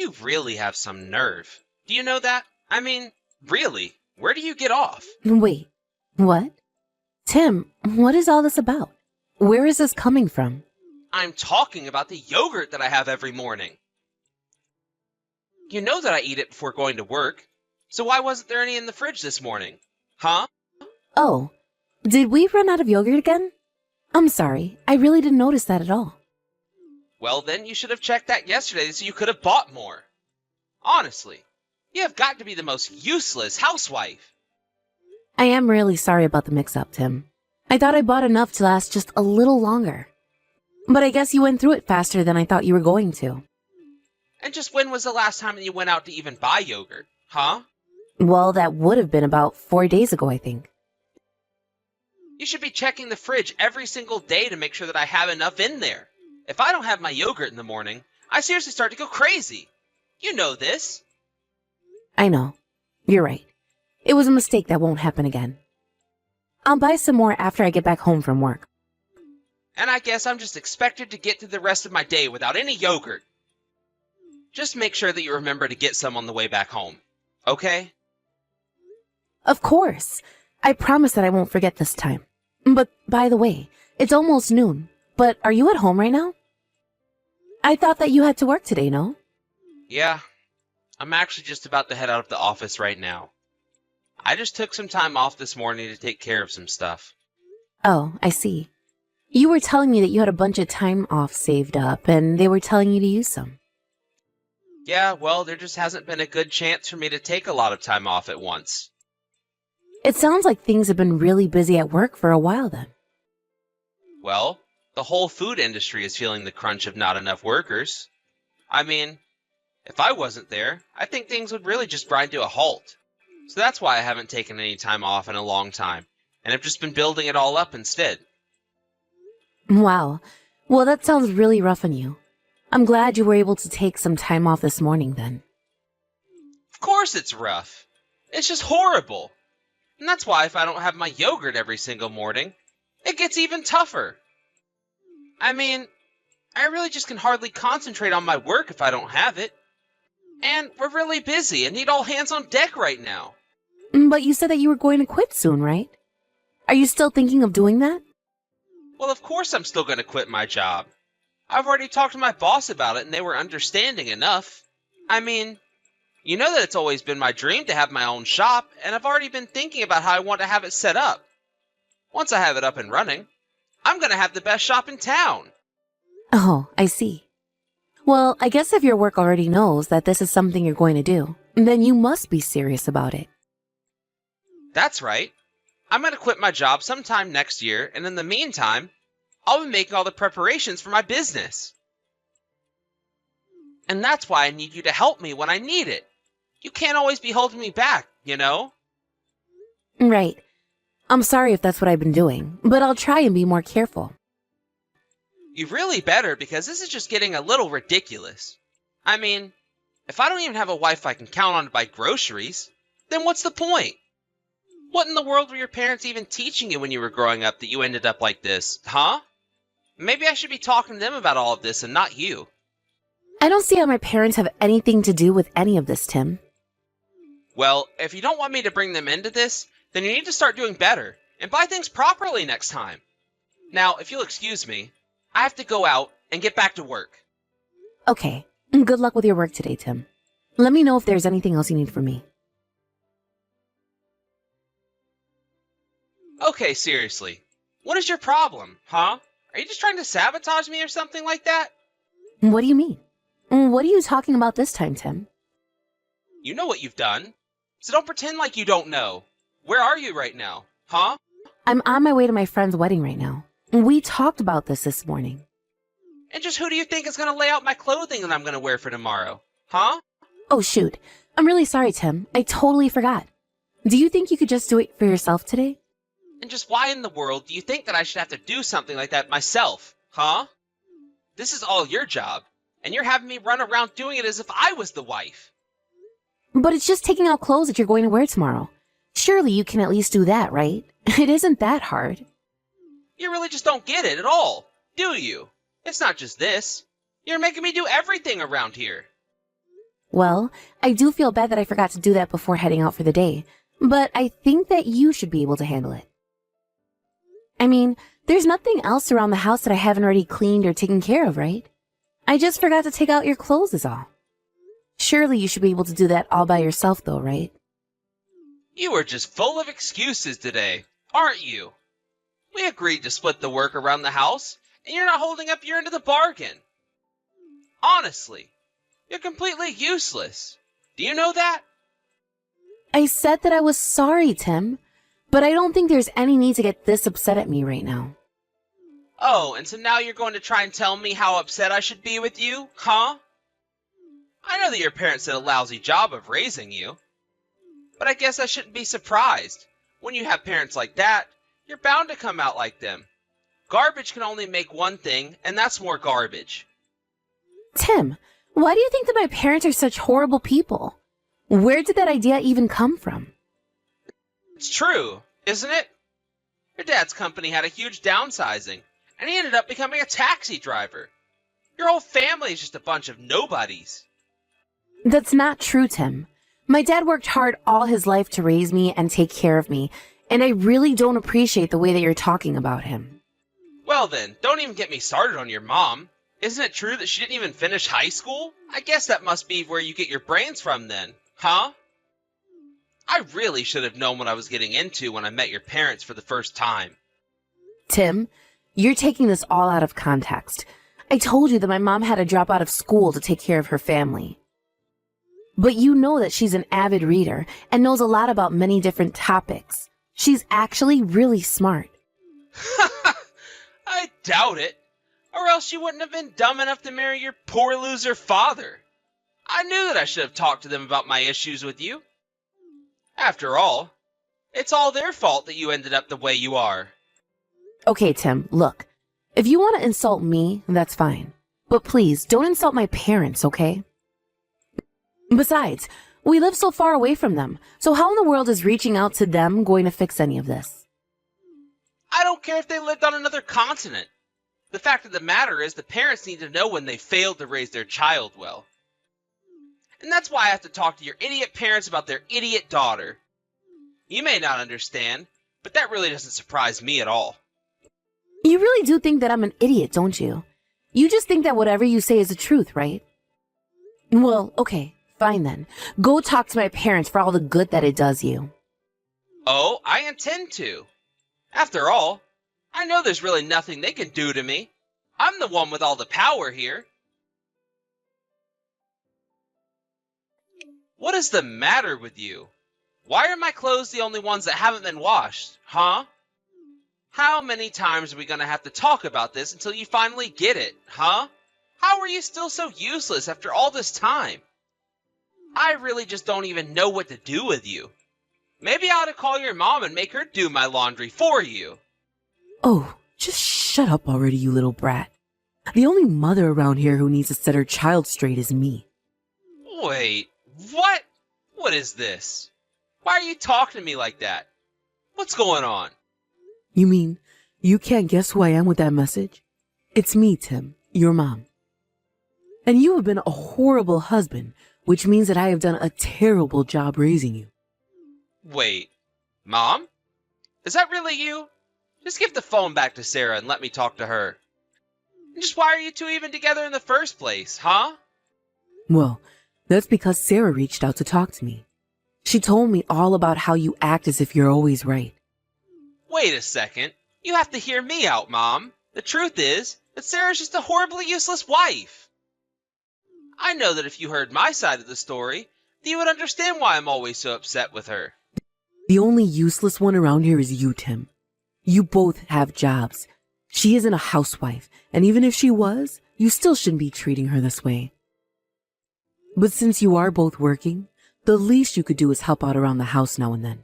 You really have some nerve. Do you know that? I mean, really, where do you get off? Wait, what? Tim, what is all this about? Where is this coming from? I'm talking about the yogurt that I have every morning. You know that I eat it before going to work, so why wasn't there any in the fridge this morning? Huh? Oh, did we run out of yogurt again? I'm sorry, I really didn't notice that at all. Well, then you should have checked that yesterday so you could have bought more. Honestly, you have got to be the most useless housewife. I am really sorry about the mix-up, Tim. I thought I bought enough to last just a little longer. But I guess you went through it faster than I thought you were going to. And just when was the last time that you went out to even buy yogurt? Huh? Well, that would have been about 4 days ago, I think. You should be checking the fridge every single day to make sure that I have enough in there. If I don't have my yogurt in the morning, I seriously start to go crazy. You know this. I know. You're right. It was a mistake that won't happen again. I'll buy some more after I get back home from work. And I guess I'm just expected to get through the rest of my day without any yogurt. Just make sure that you remember to get some on the way back home. Okay? Of course. I promise that I won't forget this time. But by the way, it's almost noon. But are you at home right now? I thought that you had to work today, no? Yeah. I'm actually just about to head out of the office right now. I just took some time off this morning to take care of some stuff. Oh, I see. You were telling me that you had a bunch of time off saved up, and they were telling you to use some. Yeah, well, there just hasn't been a good chance for me to take a lot of time off at once. It sounds like things have been really busy at work for a while then. Well, the whole food industry is feeling the crunch of not enough workers. I mean, if I wasn't there, I think things would really just grind to a halt. So that's why I haven't taken any time off in a long time, and have just been building it all up instead. Wow. Well, that sounds really rough on you. I'm glad you were able to take some time off this morning then. Of course it's rough. It's just horrible. And that's why if I don't have my yogurt every single morning, it gets even tougher. I mean, I really just can hardly concentrate on my work if I don't have it. And we're really busy and need all hands on deck right now. But you said that you were going to quit soon, right? Are you still thinking of doing that? Well, of course I'm still going to quit my job. I've already talked to my boss about it and they were understanding enough. I mean, you know that it's always been my dream to have my own shop, and I've already been thinking about how I want to have it set up. Once I have it up and running, I'm going to have the best shop in town. Oh, I see. Well, I guess if your work already knows that this is something you're going to do, then you must be serious about it. That's right. I'm going to quit my job sometime next year, and in the meantime, I'll be making all the preparations for my business. And that's why I need you to help me when I need it. You can't always be holding me back, you know? Right. I'm sorry if that's what I've been doing, but I'll try and be more careful. You really better, because this is just getting a little ridiculous. I mean, if I don't even have a wife I can count on to buy groceries, then what's the point? What in the world were your parents even teaching you when you were growing up that you ended up like this, huh? Maybe I should be talking to them about all of this and not you. I don't see how my parents have anything to do with any of this, Tim. Well, if you don't want me to bring them into this, then you need to start doing better and buy things properly next time. Now, if you'll excuse me, I have to go out and get back to work. Okay. Good luck with your work today, Tim. Let me know if there's anything else you need from me. Okay, seriously. What is your problem, huh? Are you just trying to sabotage me or something like that? What do you mean? What are you talking about this time, Tim? You know what you've done. So don't pretend like you don't know. Where are you right now, huh? I'm on my way to my friend's wedding right now. We talked about this morning. And just who do you think is going to lay out my clothing that I'm going to wear for tomorrow, huh? Oh, shoot. I'm really sorry, Tim. I totally forgot. Do you think you could just do it for yourself today? And just why in the world do you think that I should have to do something like that myself, huh? This is all your job, and you're having me run around doing it as if I was the wife. But it's just taking out clothes that you're going to wear tomorrow. Surely you can at least do that, right? It isn't that hard. You really just don't get it at all, do you? It's not just this. You're making me do everything around here. Well, I do feel bad that I forgot to do that before heading out for the day, but I think that you should be able to handle it. I mean, there's nothing else around the house that I haven't already cleaned or taken care of, right? I just forgot to take out your clothes is all. Surely you should be able to do that all by yourself though, right? You are just full of excuses today, aren't you? We agreed to split the work around the house, and you're not holding up your end of the bargain. Honestly, you're completely useless. Do you know that? I said that I was sorry, Tim, but I don't think there's any need to get this upset at me right now. Oh, and so now you're going to try and tell me how upset I should be with you, huh? I know that your parents did a lousy job of raising you, but I guess I shouldn't be surprised. When you have parents like that, you're bound to come out like them. Garbage can only make one thing, and that's more garbage. Tim, why do you think that my parents are such horrible people? Where did that idea even come from? It's true, isn't it? Your dad's company had a huge downsizing, and he ended up becoming a taxi driver. Your whole family is just a bunch of nobodies. That's not true, Tim. My dad worked hard all his life to raise me and take care of me, and I really don't appreciate the way that you're talking about him. Well then, don't even get me started on your mom. Isn't it true that she didn't even finish high school? I guess that must be where you get your brains from then, huh? I really should have known what I was getting into when I met your parents for the first time. Tim, you're taking this all out of context. I told you that my mom had to drop out of school to take care of her family. But you know that she's an avid reader and knows a lot about many different topics. She's actually really smart. I doubt it. Or else you wouldn't have been dumb enough to marry your poor loser father. I knew that I should have talked to them about my issues with you. After all, it's all their fault that you ended up the way you are. Okay, Tim, look. If you want to insult me, that's fine. But please, don't insult my parents, okay? Besides, we live so far away from them, so how in the world is reaching out to them going to fix any of this? I don't care if they lived on another continent. The fact of the matter is the parents need to know when they failed to raise their child well. And that's why I have to talk to your idiot parents about their idiot daughter. You may not understand, but that really doesn't surprise me at all. You really do think that I'm an idiot, don't you? You just think that whatever you say is the truth, right? Well, okay, fine then. Go talk to my parents for all the good that it does you. Oh, I intend to. After all, I know there's really nothing they can do to me. I'm the one with all the power here. What is the matter with you? Why are my clothes the only ones that haven't been washed, huh? How many times are we gonna have to talk about this until you finally get it, huh? How are you still so useless after all this time? I really just don't even know what to do with you. Maybe I ought to call your mom and make her do my laundry for you. Oh, just shut up already, you little brat. The only mother around here who needs to set her child straight is me. Wait, what? What is this? Why are you talking to me like that? What's going on? You mean you can't guess who I am with that message? It's me, Tim, your mom. And you have been a horrible husband, which means that I have done a terrible job raising you. Wait, Mom? Is that really you? Just give the phone back to Sarah and let me talk to her. And just why are you two even together in the first place, huh? Well, that's because Sarah reached out to talk to me. She told me all about how you act as if you're always right. Wait a second. You have to hear me out, Mom. The truth is that Sarah's just a horribly useless wife. I know that if you heard my side of the story, then you would understand why I'm always so upset with her. The only useless one around here is you, Tim. You both have jobs. She isn't a housewife, and even if she was, you still shouldn't be treating her this way. But since you are both working, the least you could do is help out around the house now and then.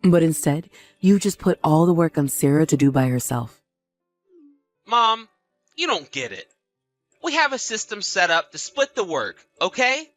But instead, you just put all the work on Sarah to do by herself. Mom, you don't get it. We have a system set up to split the work, okay?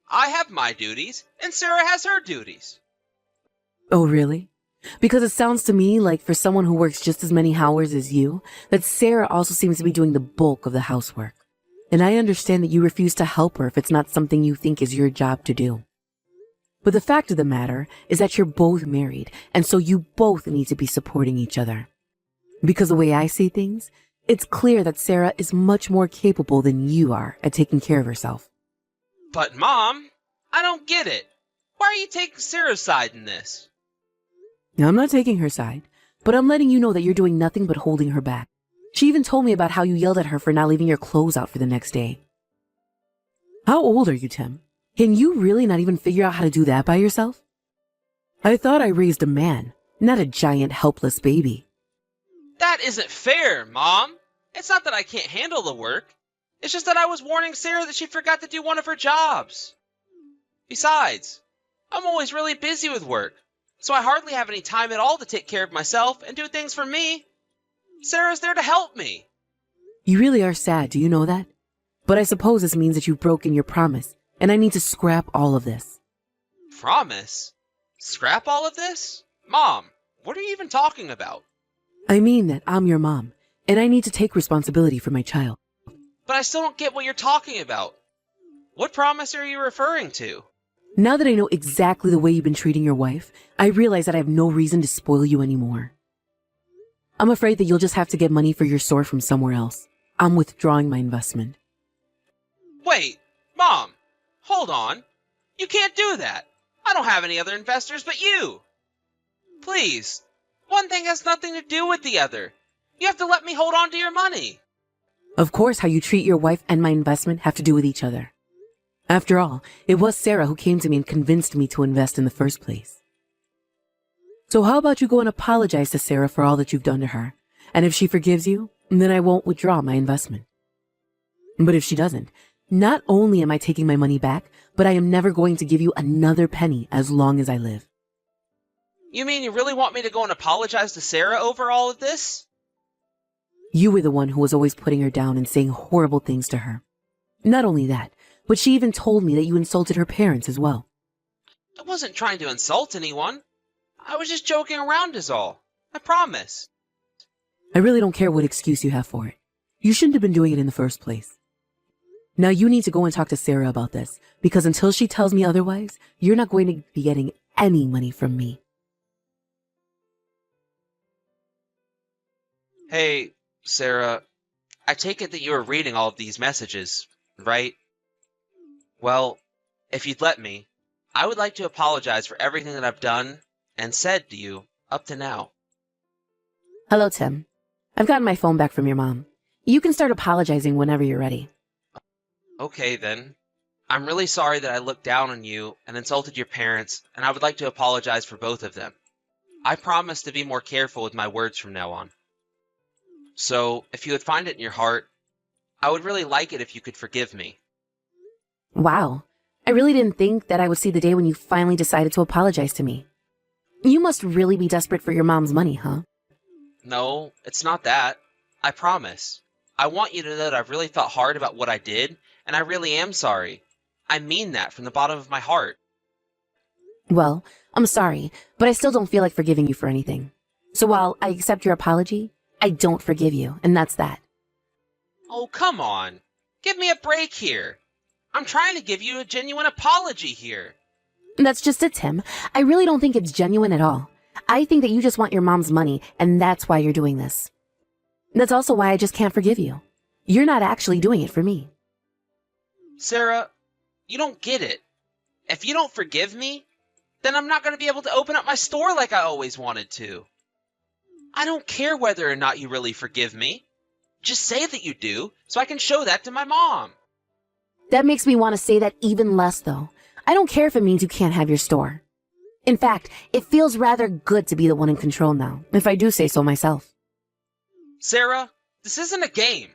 I have my duties, and Sarah has her duties. Oh, really? Because it sounds to me like for someone who works just as many hours as you, that Sarah also seems to be doing the bulk of the housework. and I understand that you refuse to help her if it's not something you think is your job to do. But the fact of the matter is that you're both married, and so you both need to be supporting each other. Because the way I see things, it's clear that Sarah is much more capable than you are at taking care of herself. But Mom, I don't get it. Why are you taking Sarah's side in this? Now, I'm not taking her side, but I'm letting you know that you're doing nothing but holding her back. She even told me about how you yelled at her for not leaving your clothes out for the next day. How old are you, Tim? Can you really not even figure out how to do that by yourself? I thought I raised a man, not a giant helpless baby. That isn't fair, Mom. It's not that I can't handle the work. It's just that I was warning Sarah that she forgot to do one of her jobs. Besides, I'm always really busy with work, so I hardly have any time at all to take care of myself and do things for me. Sarah's there to help me. You really are sad, do you know that? But I suppose this means that you've broken your promise, and I need to scrap all of this. Promise? Scrap all of this? Mom, what are you even talking about? I mean that I'm your mom, and I need to take responsibility for my child. But I still don't get what you're talking about. What promise are you referring to? Now that I know exactly the way you've been treating your wife, I realize that I have no reason to spoil you anymore. I'm afraid that you'll just have to get money for your store from somewhere else. I'm withdrawing my investment. Wait, Mom, hold on. You can't do that. I don't have any other investors but you. Please, one thing has nothing to do with the other. You have to let me hold on to your money. Of course, how you treat your wife and my investment have to do with each other. After all, it was Sarah who came to me and convinced me to invest in the first place. So how about you go and apologize to Sarah for all that you've done to her? And if she forgives you, then I won't withdraw my investment. But if she doesn't, not only am I taking my money back, but I am never going to give you another penny as long as I live. You mean you really want me to go and apologize to Sarah over all of this? You were the one who was always putting her down and saying horrible things to her. Not only that, but she even told me that you insulted her parents as well. I wasn't trying to insult anyone. I was just joking around is all. I promise. I really don't care what excuse you have for it. You shouldn't have been doing it in the first place. Now you need to go and talk to Sarah about this, because until she tells me otherwise, you're not going to be getting any money from me. Hey, Sarah, I take it that you were reading all of these messages, right? Well, if you'd let me, I would like to apologize for everything that I've done and said to you up to now. Hello, Tim. I've gotten my phone back from your mom. You can start apologizing whenever you're ready. Okay, then. I'm really sorry that I looked down on you and insulted your parents, and I would like to apologize for both of them. I promise to be more careful with my words from now on. So, if you would find it in your heart, I would really like it if you could forgive me. Wow. I really didn't think that I would see the day when you finally decided to apologize to me. You must really be desperate for your mom's money, huh? No, it's not that. I promise. I want you to know that I've really thought hard about what I did, and I really am sorry. I mean that from the bottom of my heart. Well, I'm sorry, but I still don't feel like forgiving you for anything. So while I accept your apology, I don't forgive you, and that's that. Oh, come on. Give me a break here. I'm trying to give you a genuine apology here. That's just it, Tim. I really don't think it's genuine at all. I think that you just want your mom's money, and that's why you're doing this. That's also why I just can't forgive you. You're not actually doing it for me. Sarah, you don't get it. If you don't forgive me, then I'm not going to be able to open up my store like I always wanted to. I don't care whether or not you really forgive me. Just say that you do, so I can show that to my mom. That makes me want to say that even less, though. I don't care if it means you can't have your store. In fact, it feels rather good to be the one in control now, if I do say so myself. Sarah, this isn't a game.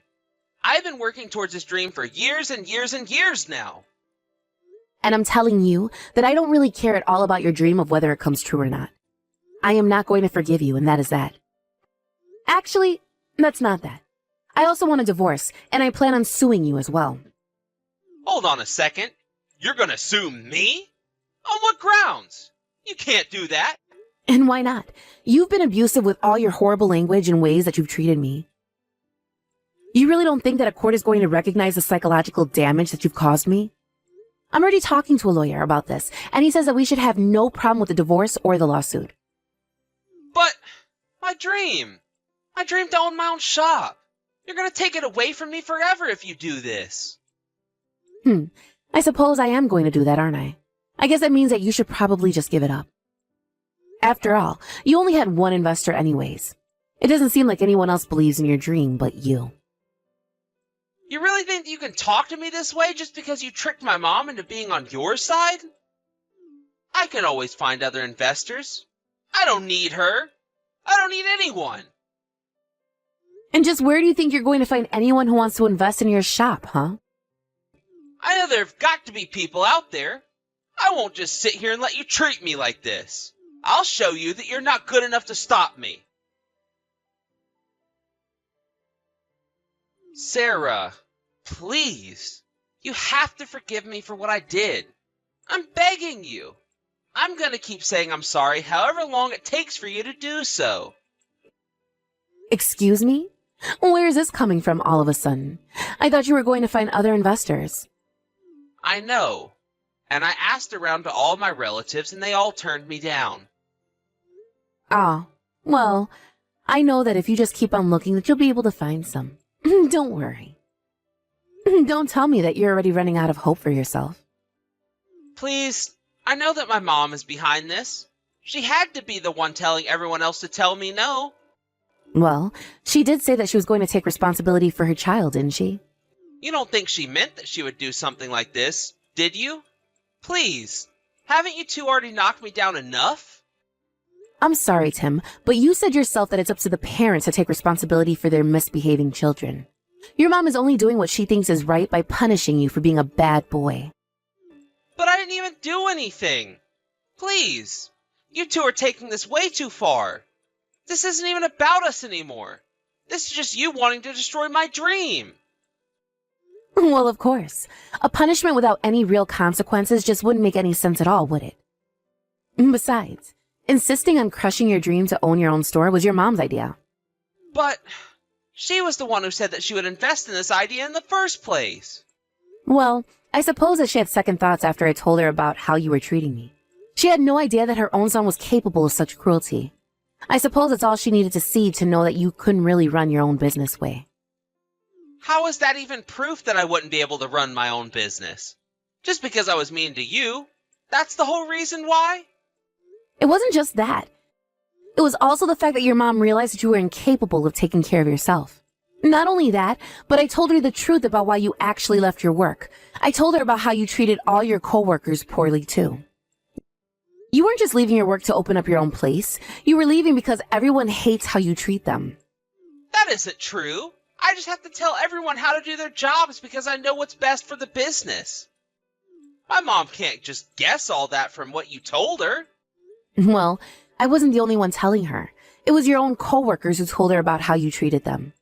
I've been working towards this dream for years and years and years now. And I'm telling you that I don't really care at all about your dream of whether it comes true or not. I am not going to forgive you, and that is that. Actually, that's not that. I also want a divorce, and I plan on suing you as well. Hold on a second. You're gonna sue me? On what grounds? You can't do that. And why not? You've been abusive with all your horrible language and ways that you've treated me. You really don't think that a court is going to recognize the psychological damage that you've caused me? I'm already talking to a lawyer about this, and he says that we should have no problem with the divorce or the lawsuit. But my dream. I dreamed to own my own shop. You're gonna take it away from me forever if you do this. I suppose I am going to do that, aren't I? I guess that means that you should probably just give it up. After all, you only had one investor anyways. It doesn't seem like anyone else believes in your dream but you. You really think that you can talk to me this way just because you tricked my mom into being on your side? I can always find other investors. I don't need her. I don't need anyone. And just where do you think you're going to find anyone who wants to invest in your shop, huh? I know there have got to be people out there. I won't just sit here and let you treat me like this. I'll show you that you're not good enough to stop me. Sarah, please. You have to forgive me for what I did. I'm begging you. I'm gonna keep saying I'm sorry however long it takes for you to do so. Excuse me? Where is this coming from all of a sudden? I thought you were going to find other investors. I know. And I asked around to all my relatives and they all turned me down. Ah, well, I know that if you just keep on looking that you'll be able to find some. Don't worry. Don't tell me that you're already running out of hope for yourself. Please, I know that my mom is behind this. She had to be the one telling everyone else to tell me no. Well, she did say that she was going to take responsibility for her child, didn't she? You don't think she meant that she would do something like this, did you? Please, haven't you two already knocked me down enough? I'm sorry, Tim, but you said yourself that it's up to the parents to take responsibility for their misbehaving children. Your mom is only doing what she thinks is right by punishing you for being a bad boy. But I didn't even do anything. Please, you two are taking this way too far. This isn't even about us anymore. This is just you wanting to destroy my dream. Well, of course. A punishment without any real consequences just wouldn't make any sense at all, would it? Besides, insisting on crushing your dream to own your own store was your mom's idea. But she was the one who said that she would invest in this idea in the first place. Well, I suppose that she had second thoughts after I told her about how you were treating me. She had no idea that her own son was capable of such cruelty. I suppose that's all she needed to see to know that you couldn't really run your own business way. How is that even proof that I wouldn't be able to run my own business? Just because I was mean to you, that's the whole reason why? It wasn't just that. It was also the fact that your mom realized that you were incapable of taking care of yourself. Not only that, but I told her the truth about why you actually left your work. I told her about how you treated all your coworkers poorly too. You weren't just leaving your work to open up your own place. You were leaving because everyone hates how you treat them. That isn't true. I just have to tell everyone how to do their jobs because I know what's best for the business. My mom can't just guess all that from what you told her. Well, I wasn't the only one telling her. It was your own coworkers who told her about how you treated them.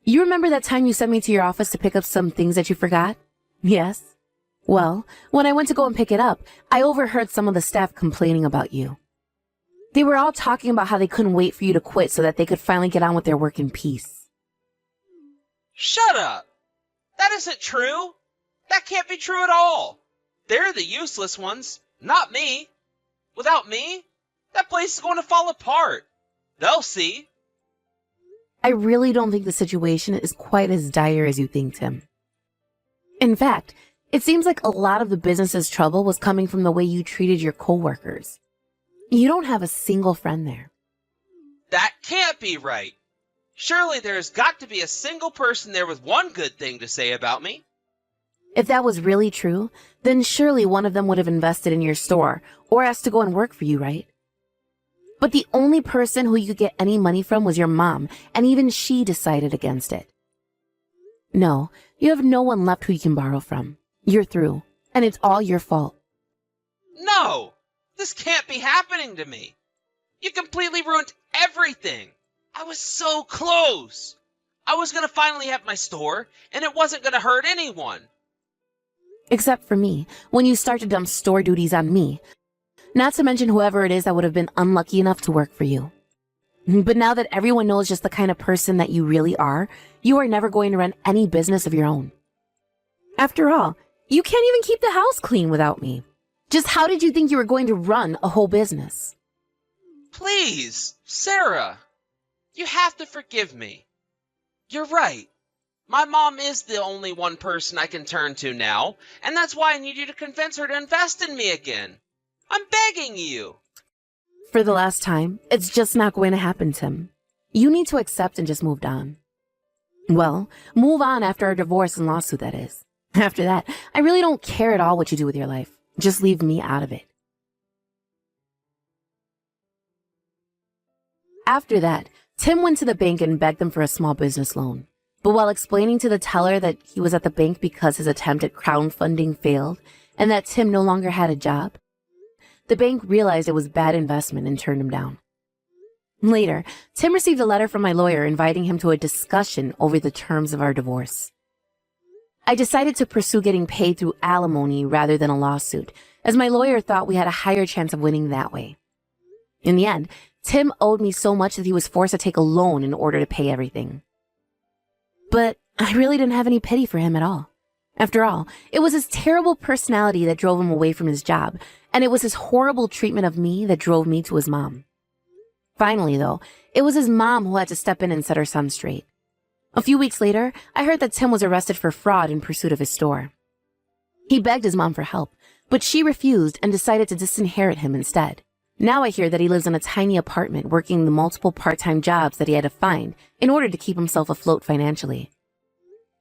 You remember that time you sent me to your office to pick up some things that you forgot? Yes. Well, when I went to go and pick it up, I overheard some of the staff complaining about you. They were all talking about how they couldn't wait for you to quit so that they could finally get on with their work in peace. Shut up! That isn't true! That can't be true at all! They're the useless ones, not me. Without me, that place is going to fall apart. They'll see. I really don't think the situation is quite as dire as you think, Tim. In fact, it seems like a lot of the business's trouble was coming from the way you treated your coworkers. You don't have a single friend there. That can't be right. Surely there's got to be a single person there with one good thing to say about me. If that was really true, then surely one of them would have invested in your store or asked to go and work for you, right? But the only person who you could get any money from was your mom, and even she decided against it. No, you have no one left who you can borrow from. You're through, and it's all your fault. No! This can't be happening to me. You completely ruined everything. I was so close. I was going to finally have my store, and it wasn't going to hurt anyone. Except for me, when you start to dump store duties on me. Not to mention whoever it is that would have been unlucky enough to work for you. But now that everyone knows just the kind of person that you really are, you are never going to run any business of your own. After all, you can't even keep the house clean without me. Just how did you think you were going to run a whole business? Please, Sarah, you have to forgive me. You're right. My mom is the only one person I can turn to now, and that's why I need you to convince her to invest in me again. I'm begging you. For the last time, it's just not going to happen, Tim. You need to accept and just move on. Well, move on after our divorce and lawsuit, that is. After that, I really don't care at all what you do with your life. Just leave me out of it. After that, Tim went to the bank and begged them for a small business loan. But while explaining to the teller that he was at the bank because his attempt at crowdfunding failed and that Tim no longer had a job, the bank realized it was bad investment and turned him down. Later, Tim received a letter from my lawyer inviting him to a discussion over the terms of our divorce. I decided to pursue getting paid through alimony rather than a lawsuit, as my lawyer thought we had a higher chance of winning that way. In the end, Tim owed me so much that he was forced to take a loan in order to pay everything. But I really didn't have any pity for him at all. After all, it was his terrible personality that drove him away from his job, and it was his horrible treatment of me that drove me to his mom. Finally, though, it was his mom who had to step in and set her son straight. A few weeks later, I heard that Tim was arrested for fraud in pursuit of his store. He begged his mom for help, but she refused and decided to disinherit him instead. Now I hear that he lives in a tiny apartment working the multiple part-time jobs that he had to find in order to keep himself afloat financially.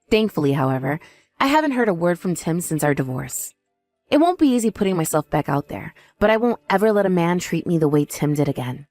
Thankfully, however, I haven't heard a word from Tim since our divorce. It won't be easy putting myself back out there, but I won't ever let a man treat me the way Tim did again.